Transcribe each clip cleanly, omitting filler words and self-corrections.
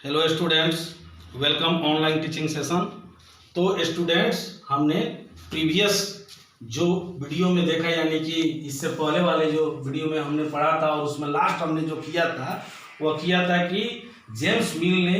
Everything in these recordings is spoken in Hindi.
Hello students, welcome online teaching session. तो स्टूडेंट्स, हमने प्रीवियस जो वीडियो में देखा, यानी कि इससे पहले वाले जो वीडियो में हमने पढ़ा था और उसमें लास्ट हमने जो किया था वह किया था कि जेम्स मिल ने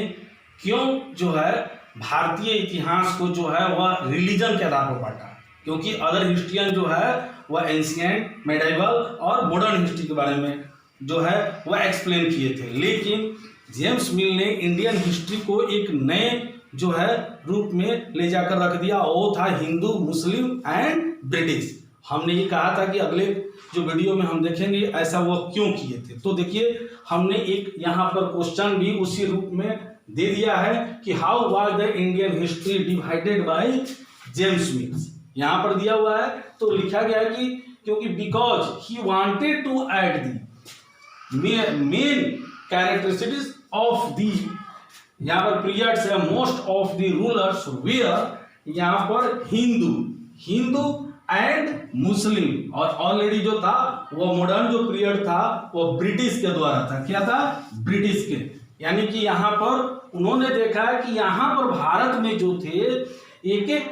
क्यों जो है भारतीय इतिहास को जो है वह रिलीजन के आधार पर बांटा, क्योंकि अदर हिस्ट्रियन जो है वह एंशिएंट, मेडिवल और मॉडर्न हिस्ट्री के बारे में जो है वह एक्सप्लेन किए थे, लेकिन जेम्स मिल ने इंडियन हिस्ट्री को एक नए जो है रूप में ले जाकर रख दिया। वो था हिंदू, मुस्लिम एंड ब्रिटिश। हमने ये कहा था कि अगले जो वीडियो में हम देखेंगे ऐसा वो क्यों किए थे। तो देखिए, हमने एक यहाँ पर क्वेश्चन भी उसी रूप में दे दिया है कि how was the Indian history divided by James मिल। यहाँ पर दिया हुआ है तो लिखा गया है कि क्योंकि because he wanted to add the main characteristics of the, यहाँ पर पीरियड्स है most of the rulers were, यहाँ पर हिंदू एंड मुस्लिम, और ऑलरेडी जो था वो मॉडर्न जो पीरियड था वो ब्रिटिश के द्वारा था। क्या था? ब्रिटिश के। यानी कि यहाँ पर उन्होंने देखा है कि यहाँ पर भारत में जो थे एक एक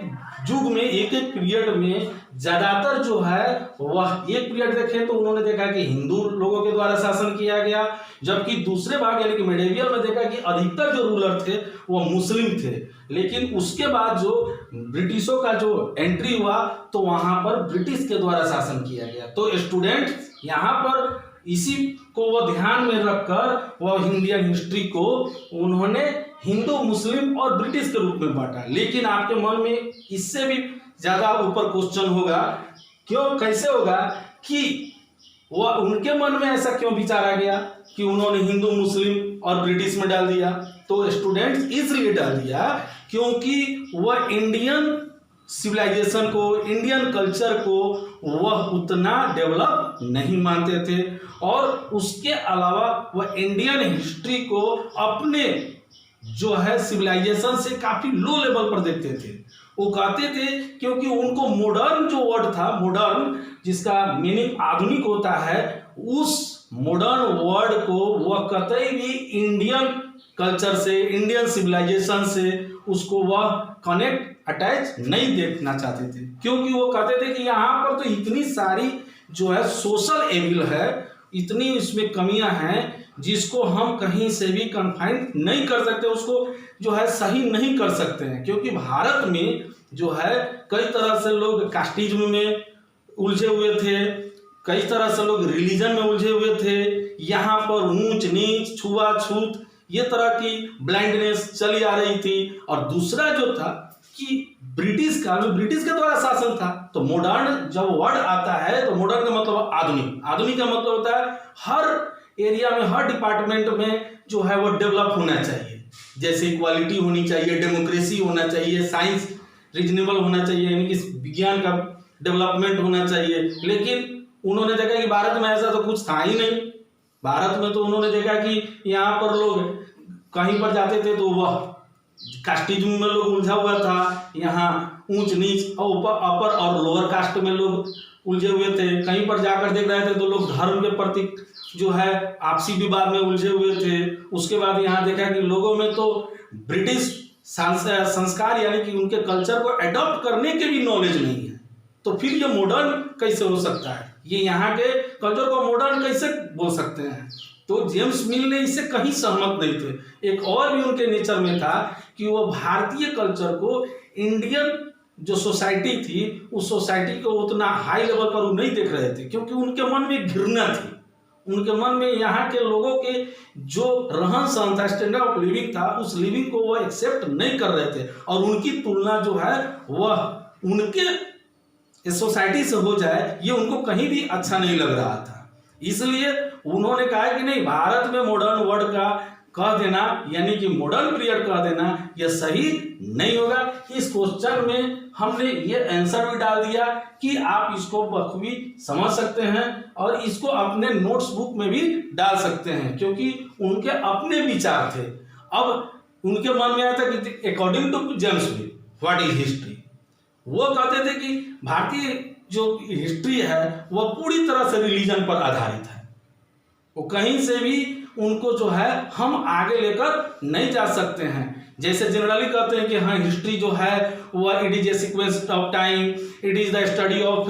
युग में, एक एक पीरियड में ज्यादातर जो है वह एक पीरियड देखे तो उन्होंने देखा कि हिंदू लोगों के द्वारा शासन किया गया, जबकि दूसरे भाग यानी कि मेडिवल में देखा कि अधिकतर जो रूलर थे वो मुस्लिम थे। लेकिन उसके बाद जो ब्रिटिशों का जो एंट्री हुआ तो वहां पर ब्रिटिश के द्वारा शासन किया गया। तो स्टूडेंट, यहाँ पर इसी को वो ध्यान में रखकर वह इंडियन हिस्ट्री को उन्होंने हिंदू, मुस्लिम और ब्रिटिश के रूप में बांटा। लेकिन आपके मन में इससे भी ज्यादा ऊपर क्वेश्चन होगा, क्यों, कैसे होगा कि वह उनके मन में ऐसा क्यों विचार आ गया कि उन्होंने हिंदू, मुस्लिम और ब्रिटिश में डाल दिया। तो स्टूडेंट्स, इसलिए डाल दिया क्योंकि वह इंडियन सिविलाइजेशन को, इंडियन कल्चर को वह उतना डेवलप नहीं मानते थे, और उसके अलावा वह इंडियन हिस्ट्री को अपने जो है सिविलाइजेशन से काफी लो लेवल पर देखते थे। वो कहते थे क्योंकि उनको मॉडर्न जो वर्ड था, मॉडर्न जिसका मीनिंग आधुनिक होता है, उस मॉडर्न वर्ड को वह कतई भी इंडियन कल्चर से, इंडियन सिविलाइजेशन से उसको वह कनेक्ट, अटैच नहीं देखना चाहते थे। क्योंकि वो कहते थे कि यहाँ पर तो इतनी सारी जो है सोशल एविल है, इतनी इसमें कमियां हैं जिसको हम कहीं से भी कन्फाइन नहीं कर सकते, उसको जो है सही नहीं कर सकते हैं। क्योंकि भारत में जो है कई तरह से लोग कास्टिज्म में उलझे हुए थे, कई तरह से लोग रिलीजन में उलझे हुए थे, यहाँ पर ऊंच नीच, छुआछूत, ये तरह की ब्लाइंडनेस चली आ रही थी। और दूसरा जो था कि ब्रिटिश काल में ब्रिटिश के द्वारा शासन था। तो मॉडर्न जब वर्ड आता है तो मॉडर्न का मतलब आधुनिक, आधुनिक का मतलब होता है हर एरिया में, हर डिपार्टमेंट में जो है वो डेवलप होना चाहिए। जैसे इक्वालिटी होनी चाहिए, डेमोक्रेसी होना चाहिए, साइंस रीजनेबल होना चाहिए, यानी कि विज्ञान का डेवलपमेंट होना चाहिए। लेकिन उन्होंने देखा कि भारत में ऐसा तो कुछ था ही नहीं। भारत में तो उन्होंने देखा कि यहाँ पर लोग कहीं पर जाते थे तो वह कास्टिज्म में लोग उलझा हुआ था, यहाँ ऊंच नीच और अपर और लोअर कास्ट में लोग उलझे हुए थे। कहीं पर जाकर देख रहे थे तो लोग धर्म के प्रति जो है आपसी विवाद में उलझे हुए थे। उसके बाद यहाँ देखा कि लोगों में तो ब्रिटिश संस्कार यानी कि उनके कल्चर को एडॉप्ट करने के भी नॉलेज नहीं है। तो फिर ये मॉडर्न कैसे हो सकता है, ये यहाँ के कल्चर को मॉडर्न कैसे बोल सकते हैं। तो जेम्स मिल ने इससे कहीं सहमत नहीं थे। एक और भी उनके नेचर में था कि वो भारतीय कल्चर को, इंडियन जो सोसाइटी थी उस सोसाइटी को उतना हाई लेवल पर वो नहीं देख रहे थे, क्योंकि उनके मन में घृणा थी। उनके मन में यहाँ के लोगों के जो रहन सहन था, स्टैंडर्ड ऑफ लिविंग था, उस लिविंग को वो एक्सेप्ट नहीं कर रहे थे, और उनकी तुलना जो है वह उनके सोसाइटी से हो जाए ये उनको कहीं भी अच्छा नहीं लग रहा था। इसलिए उन्होंने कहा कि नहीं, भारत में मॉडर्न वर्ड का कह देना यानी कि मॉडर्न पीरियड कह देना यह सही नहीं होगा। इस क्वेश्चन में हमने ये आंसर भी डाल दिया कि आप इसको बखूबी समझ सकते हैं और इसको अपने नोट्स बुक में भी डाल सकते हैं, क्योंकि उनके अपने विचार थे। अब उनके मन में आया था कि according to James Mill what is history, वो कहते थे कि भारतीय जो हिस्ट्री है वह पूरी तरह से रिलीजन पर आधारित है। वो कहीं से भी उनको जो है हम आगे लेकर नहीं जा सकते हैं। जैसे जनरली कहते हैं कि हाँ हिस्ट्री जो है वह it is a sequence of time, it is the study of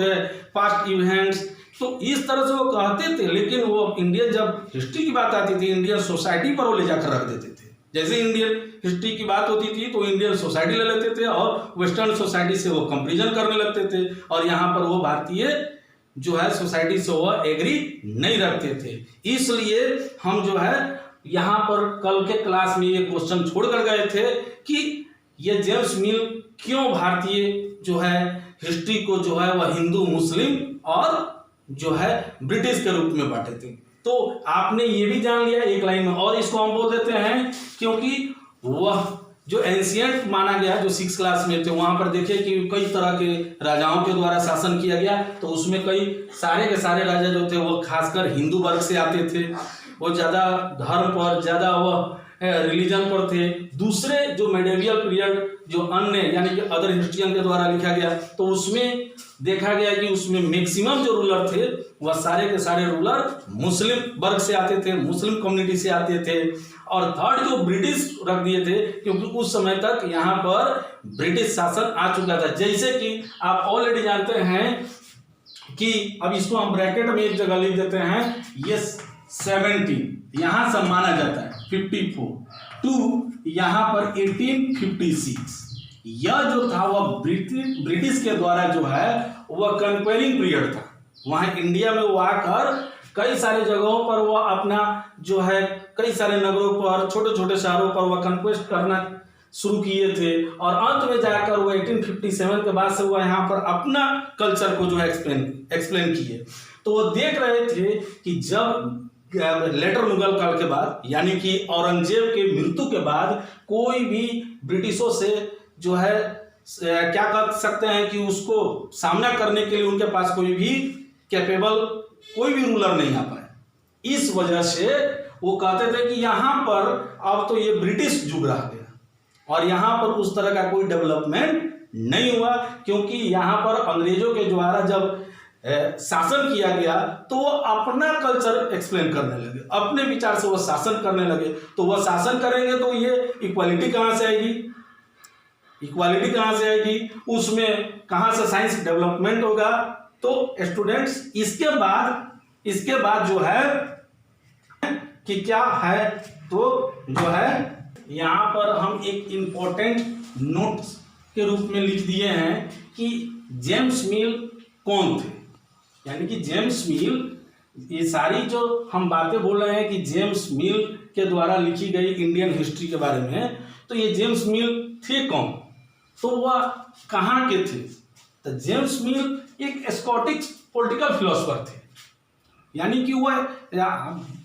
past events, तो इस तरह से वो कहते थे। लेकिन वो इंडियन जब हिस्ट्री की बात आती थी इंडियन सोसाइटी पर वो ले जाकर रख देते थे। जैसे इंडियन हिस्ट्री की बात होती थी तो इंडियन सोसाइटी ले लेते थे और वेस्टर्न सोसाइटी से वो कंपेरिजन करने लगते थे, और यहाँ पर वो भारतीय जो है सोसाइटी से वो एग्री नहीं रखते थे। इसलिए हम जो है यहाँ पर कल के क्लास में ये क्वेश्चन छोड़ कर गए थे कि ये जेम्स मिल क्यों भारतीय जो है हिस्ट्री को जो है वह हिंदू, मुस्लिम और जो है ब्रिटिश के रूप में बांटे थे। तो आपने ये भी जान लिया एक लाइन में, और इसको हम बोल देते हैं क्योंकि वह जो एंशियंट माना गया, जो 6 क्लास में थे वहां पर देखे कि कई तरह के राजाओं के द्वारा शासन किया गया, तो उसमें कई सारे के सारे राजा जो थे वो खासकर हिंदू वर्ग से आते थे, वो ज्यादा धर्म पर, ज्यादा वह रिलीजन पर थे। दूसरे जो मेडिवल पीरियड जो अन्य यानी कि अदर हिस्ट्रियन के द्वारा लिखा गया, तो उसमें देखा गया कि उसमें मैक्सिमम जो रूलर थे वह सारे के सारे रूलर मुस्लिम वर्ग से आते थे, मुस्लिम कम्युनिटी से आते थे। और थर्ड जो ब्रिटिश रख दिए थे क्योंकि उस समय तक यहाँ पर ब्रिटिश शासन आ चुका था। जैसे कि आप ऑलरेडी जानते हैं कि अब इसको हम ब्रैकेट में एक जगह लिख देते हैं, ये 17 यहाँ से माना जाता है 54 टू यहाँ पर 1856, यह जो था वह ब्रिटिश के द्वारा जो है वह कंक्वेरिंग पीरियड था। वहां इंडिया में वो आकर कई सारे जगहों पर वह अपना जो है कई सारे नगरों पर, छोटे छोटे शहरों पर वह कंक्वेस्ट करना शुरू किए थे, और अंत में जाकर वो 1857 के बाद से वह यहाँ पर अपना कल्चर को जो है एक्सप्लेन किए। तो वो देख रहे थे कि जब लेटर मुगल काल के बाद यानी कि औरंगजेब के मृत्यु के बाद कोई भी ब्रिटिशों से जो है क्या कह सकते हैं कि उसको सामना करने के लिए उनके पास कोई भी कैपेबल कोई भी रूलर नहीं आ पाए। इस वजह से वो कहते थे कि यहाँ पर अब तो ये ब्रिटिश युग रह गया और यहाँ पर उस तरह का कोई डेवलपमेंट नहीं हुआ, क्योंकि यहाँ पर अंग्रेजों के द्वारा जब शासन किया गया तो वो अपना कल्चर एक्सप्लेन करने लगे, अपने विचार से वो शासन करने लगे। तो वह शासन करेंगे तो ये इक्वालिटी कहाँ से आएगी, इक्वालिटी कहाँ से आएगी, उसमें कहाँ से साइंस डेवलपमेंट होगा। तो स्टूडेंट्स इसके बाद जो है कि क्या है, तो जो है यहाँ पर हम एक इंपॉर्टेंट नोट्स के रूप में लिख दिए हैं कि जेम्स मिल कौन थे। यानी कि जेम्स मिल, ये सारी जो हम बातें बोल रहे हैं कि जेम्स मिल के द्वारा लिखी गई इंडियन हिस्ट्री के बारे में, तो ये जेम्स मिल थे कौन, तो वह कहाँ के थे। तो जेम्स मिल एक स्कॉटिश पॉलिटिकल फिलोसोफर थे, यानी कि वह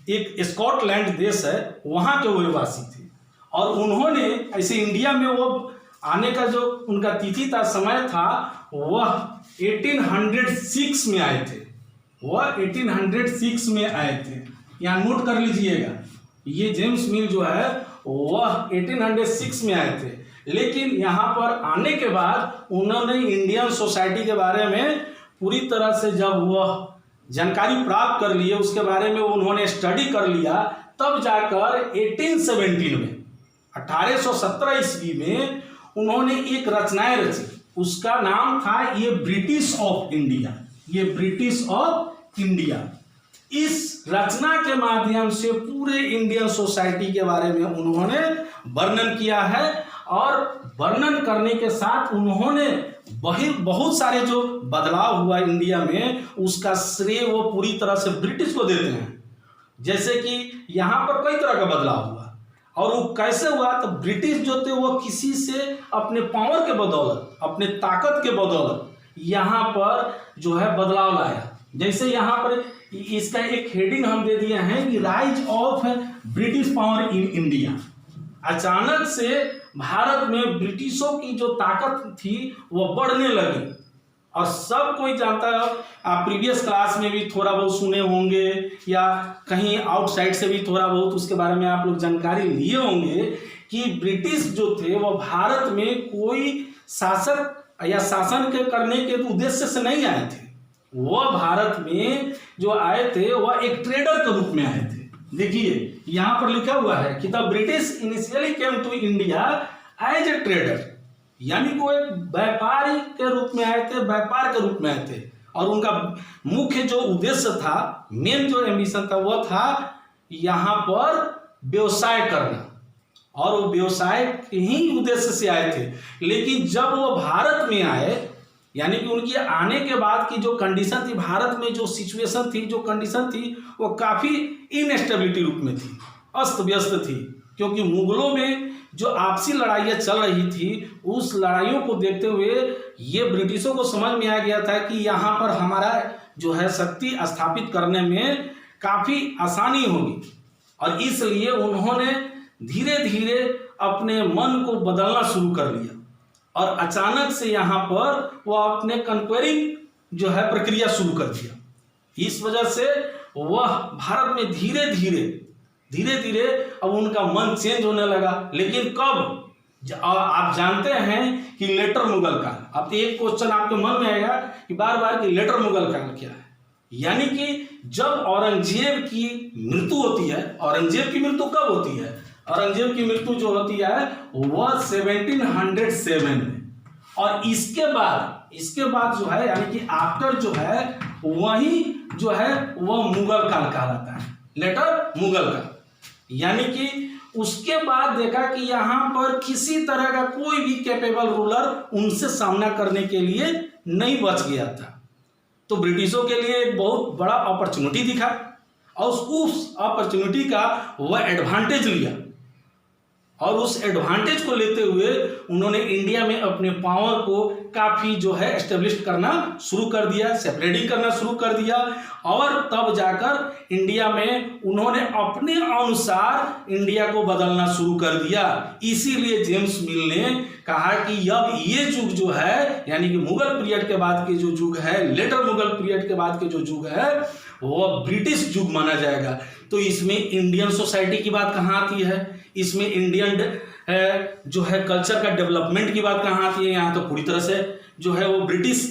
एक स्कॉटलैंड देश है वहाँ के वो निवासी थे, और उन्होंने ऐसे इंडिया में वो आने का जो उनका तिथि था, समय था, वह 1806 में आए थे। वह 1806 में आए थे, यहाँ नोट कर लीजिएगा। ये जेम्स मिल जो है वह 1806 में आए थे, लेकिन यहाँ पर आने के बाद उन्होंने इंडियन सोसाइटी के बारे में पूरी तरह से जब वह जानकारी प्राप्त कर लिए, उसके बारे में उन्होंने स्टडी कर लिया, तब जाकर 1817 में 1817 ईस्वी में उन्होंने एक रचनाएं रची। उसका नाम था ये ब्रिटिश ऑफ इंडिया, ये ब्रिटिश ऑफ इंडिया। इस रचना के माध्यम से पूरे इंडियन सोसाइटी के बारे में उन्होंने वर्णन किया है, और वर्णन करने के साथ उन्होंने बहुत सारे जो बदलाव हुआ इंडिया में, उसका श्रेय वो पूरी तरह से ब्रिटिश को देते हैं। जैसे कि यहाँ पर कई तरह का बदलाव हुआ, और वो कैसे हुआ, तो ब्रिटिश जो थे वो किसी से अपने पावर के बदौलत, अपने ताकत के बदौलत यहाँ पर जो है बदलाव लाया। जैसे यहाँ पर इसका एक हेडिंग हम दे दिए हैं कि rise of British power in India. अचानक से भारत में ब्रिटिशों की जो ताकत थी वो बढ़ने लगी, और सब कोई जानता है, आप प्रीवियस क्लास में भी थोड़ा बहुत सुने होंगे या कहीं आउटसाइड से भी थोड़ा बहुत उसके बारे में आप लोग जानकारी लिए होंगे कि ब्रिटिश जो थे वो भारत में कोई शासक या शासन के करने के उद्देश्य से नहीं आए थे। वह भारत में जो आए थे वह एक ट्रेडर के रूप में आए थे। देखिए यहाँ पर लिखा हुआ है कि the British initially came to India as a trader, यानी कि वो एक व्यापारी के रूप में आए थे, व्यापार के रूप में आए थे। और उनका मुख्य जो उद्देश्य था, मेन जो एम्बिशन था, वो था यहाँ पर व्यवसाय करना, और वो व्यवसाय ही उद्देश्य से आए थे। लेकिन जब वो भारत में आए, यानी कि उनकी आने के बाद की जो कंडीशन थी, भारत में जो सिचुएशन थी, जो कंडीशन थी, वो काफ़ी इनस्टेबिलिटी रूप में थी, अस्त व्यस्त थी, क्योंकि मुगलों में जो आपसी लड़ाइयाँ चल रही थी, उस लड़ाइयों को देखते हुए ये ब्रिटिशों को समझ में आ गया था कि यहाँ पर हमारा जो है शक्ति स्थापित करने में काफ़ी आसानी होगी। और इसलिए उन्होंने धीरे धीरे अपने मन को बदलना शुरू कर लिया, और अचानक से यहाँ पर वह अपने कन्क्वेरिंग जो है प्रक्रिया शुरू कर दिया। इस वजह से वह भारत में धीरे धीरे अब उनका मन चेंज होने लगा। लेकिन कब? आप जानते हैं कि लेटर मुगल काल। अब एक क्वेश्चन आपके मन में आएगा कि बार बार कि लेटर मुगल काल क्या है, यानी कि जब औरंगजेब की मृत्यु होती है। औरंगजेब की मृत्यु कब होती है? औरंगजेब की मृत्यु जो होती है वह 1707 में, और इसके बाद जो है, यानी कि आफ्टर जो है, वही जो है वह मुगल काल कहलाता है, लेटर मुगल काल। यानी कि उसके बाद देखा कि यहाँ पर किसी तरह का कोई भी कैपेबल रूलर उनसे सामना करने के लिए नहीं बच गया था। तो ब्रिटिशों के लिए एक बहुत बड़ा अपॉर्चुनिटी दिखा, और उस अपॉर्चुनिटी का वह एडवांटेज लिया, और उस एडवांटेज को लेते हुए उन्होंने इंडिया में अपने पावर को काफ़ी जो है एस्टेब्लिश करना शुरू कर दिया, सेपरेटिंग करना शुरू कर दिया। और तब जाकर इंडिया में उन्होंने अपने अनुसार इंडिया को बदलना शुरू कर दिया। इसीलिए जेम्स मिल ने कहा कि अब ये युग जो है, यानी कि मुगल पीरियड के बाद के जो युग है, लेटर मुगल पीरियड के बाद के जो युग है, वो ब्रिटिश युग माना जाएगा। तो इसमें इंडियन सोसाइटी की बात कहाँ आती है? इसमें इंडियन जो है कल्चर का डेवलपमेंट की बात कहाँ आती है? यहाँ तो पूरी तरह से जो है वो ब्रिटिश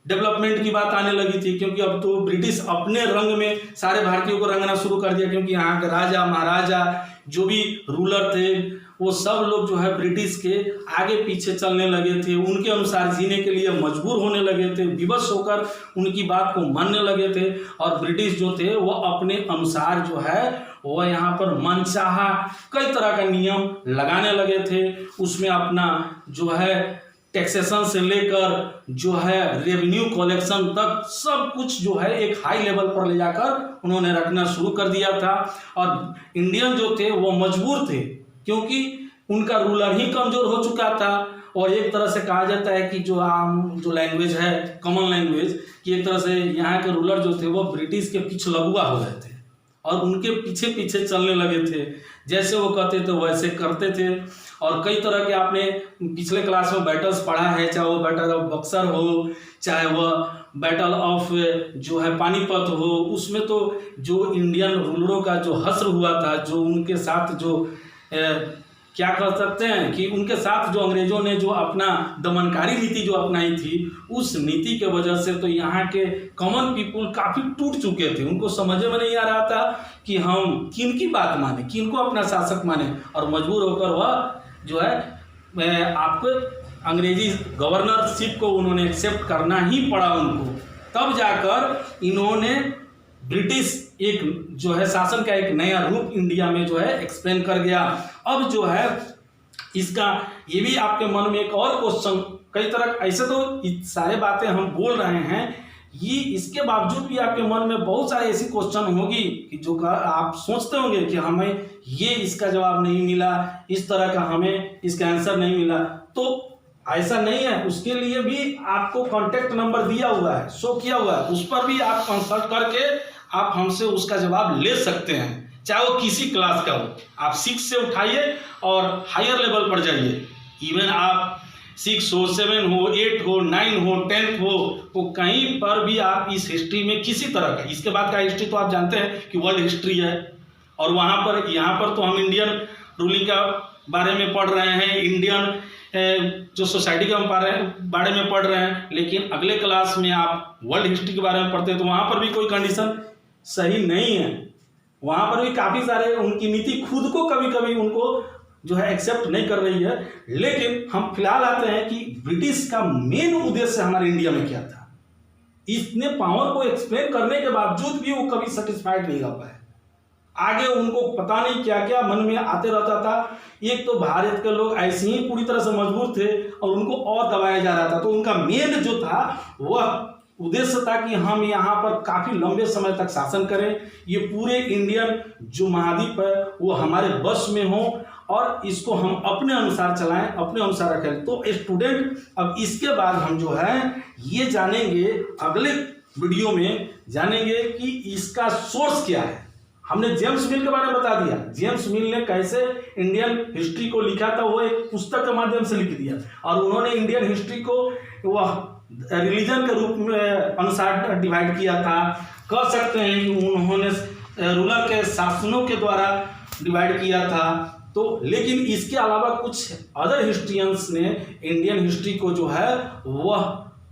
डेवलपमेंट की बात आने लगी थी, क्योंकि अब तो ब्रिटिश अपने रंग में सारे भारतीयों को रंगना शुरू कर दिया, क्योंकि यहाँ के राजा महाराजा जो भी रूलर थे, वो सब लोग जो है ब्रिटिश के आगे पीछे चलने लगे थे, उनके अनुसार जीने के लिए मजबूर होने लगे थे, विवश होकर उनकी बात को मानने लगे थे। और ब्रिटिश जो थे वो अपने अनुसार जो है वह यहाँ पर मनचाहा कई तरह का नियम लगाने लगे थे। उसमें अपना जो है टैक्सेशन से लेकर जो है रेवेन्यू कलेक्शन तक सब कुछ जो है एक हाई लेवल पर ले जाकर उन्होंने रखना शुरू कर दिया था। और इंडियन जो थे वो मजबूर थे, क्योंकि उनका रूलर ही कमजोर हो चुका था। और एक तरह से कहा जाता है कि जो आम जो लैंग्वेज है, कॉमन लैंग्वेज, कि एक तरह से यहाँ के रूलर जो थे वो ब्रिटिश के पीछे लगुआ हो गए थे और उनके पीछे पीछे चलने लगे थे, जैसे वो कहते थे वैसे करते थे। और कई तरह के आपने पिछले क्लास में बैटल्स पढ़ा है, चाहे वो बैटल ऑफ बक्सर हो, चाहे वह बैटल ऑफ जो है पानीपत हो, उसमें तो जो इंडियन रूलरों का जो हश्र हुआ था, जो उनके साथ जो क्या कह सकते हैं कि उनके साथ जो अंग्रेजों ने जो अपना दमनकारी नीति जो अपनाई थी, उस नीति के वजह से तो यहाँ के कॉमन पीपुल काफ़ी टूट चुके थे। उनको समझ में नहीं आ रहा था कि हम किन की बात माने, किन को अपना शासक माने, और मजबूर होकर वह जो है आपको अंग्रेजी गवर्नरशिप को उन्होंने एक्सेप्ट करना ही पड़ा उनको। तब जाकर इन्होंने ब्रिटिश एक जो है शासन का एक नया रूप इंडिया में जो है एक्सप्लेन कर गया। अब जो है इसका ये भी आपके मन में एक और क्वेश्चन, कई तरह ऐसे तो सारे बातें हम बोल रहे हैं, ये इसके बावजूद भी आपके मन में बहुत सारे ऐसी क्वेश्चन होगी कि जो आप सोचते होंगे कि हमें ये इसका जवाब नहीं मिला, इस तरह का हमें इसका आंसर नहीं मिला। तो ऐसा नहीं है, उसके लिए भी आपको कॉन्टेक्ट नंबर दिया हुआ है, शो किया हुआ है, उस पर भी आप कंसल्ट करके आप हमसे उसका जवाब ले सकते हैं, चाहे वो किसी क्लास का हो। आप 6 से उठाइए और हायर लेवल पर जाइए, इवन आप 6 हो, 7 हो, 8 हो, 9 हो, 10 हो, वो कहीं पर भी आप इस हिस्ट्री में किसी तरह का, इसके बाद का हिस्ट्री तो आप जानते हैं कि वर्ल्ड हिस्ट्री है, और वहाँ पर यहाँ पर तो हम इंडियन रूलिंग का बारे में पढ़ रहे हैं, इंडियन जो सोसाइटी के बारे में पढ़ रहे हैं। लेकिन अगले क्लास में आप वर्ल्ड हिस्ट्री के बारे में पढ़ते हैं तो वहाँ पर भी कोई कंडीशन सही नहीं है। वहां पर भी काफी सारे उनकी नीति खुद को कभी कभी उनको जो है एक्सेप्ट नहीं कर रही है। लेकिन हम फिलहाल आते हैं कि ब्रिटिश का मेन उद्देश्य हमारे इंडिया में क्या था। इसने पावर को एक्सप्लेन करने के बावजूद भी वो कभी सेटिस्फाइड नहीं रह पाए। आगे उनको पता नहीं क्या क्या मन में आते रहता था। एक तो भारत के लोग ऐसे ही पूरी तरह से मजबूर थे और उनको और दबाया जा रहा था। तो उनका मेन जो था वह उद्देश्य था कि हम यहाँ पर काफी लंबे समय तक शासन करें, ये पूरे इंडियन जो महाद्वीप है वो हमारे बस में हो और इसको हम अपने अनुसार चलाएं, अपने अनुसार रखें। तो स्टूडेंट अब इसके बाद हम जो है ये जानेंगे, अगले वीडियो में जानेंगे कि इसका सोर्स क्या है। हमने जेम्स मिल के बारे में बता दिया, जेम्स मिल ने कैसे इंडियन हिस्ट्री को लिखा था, वो एक पुस्तक के माध्यम से लिख दिया और उन्होंने इंडियन हिस्ट्री को वह रिलीजन के रूप में अनुसार डिवाइड किया था। कह सकते हैं कि उन्होंने रूलर के शासनों के द्वारा डिवाइड किया था। तो लेकिन इसके अलावा कुछ अदर हिस्ट्रियंस ने इंडियन हिस्ट्री को जो है वह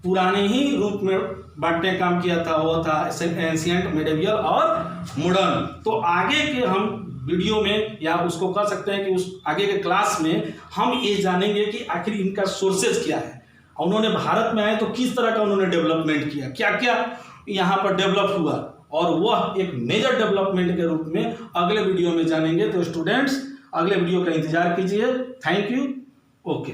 पुराने ही रूप में बांटने का काम किया था। वो था एंशिएंट, मिडिवल और मॉडर्न। तो आगे के हम वीडियो में या उसको कह सकते हैं कि उस आगे के क्लास में हम ये जानेंगे कि आखिर इनका सोर्सेज क्या है। उन्होंने भारत में आए तो किस तरह का उन्होंने डेवलपमेंट किया, क्या क्या यहाँ पर डेवलप हुआ, और वह एक मेजर डेवलपमेंट के रूप में अगले वीडियो में जानेंगे। तो स्टूडेंट्स अगले वीडियो का इंतजार कीजिए। Thank you. ओके।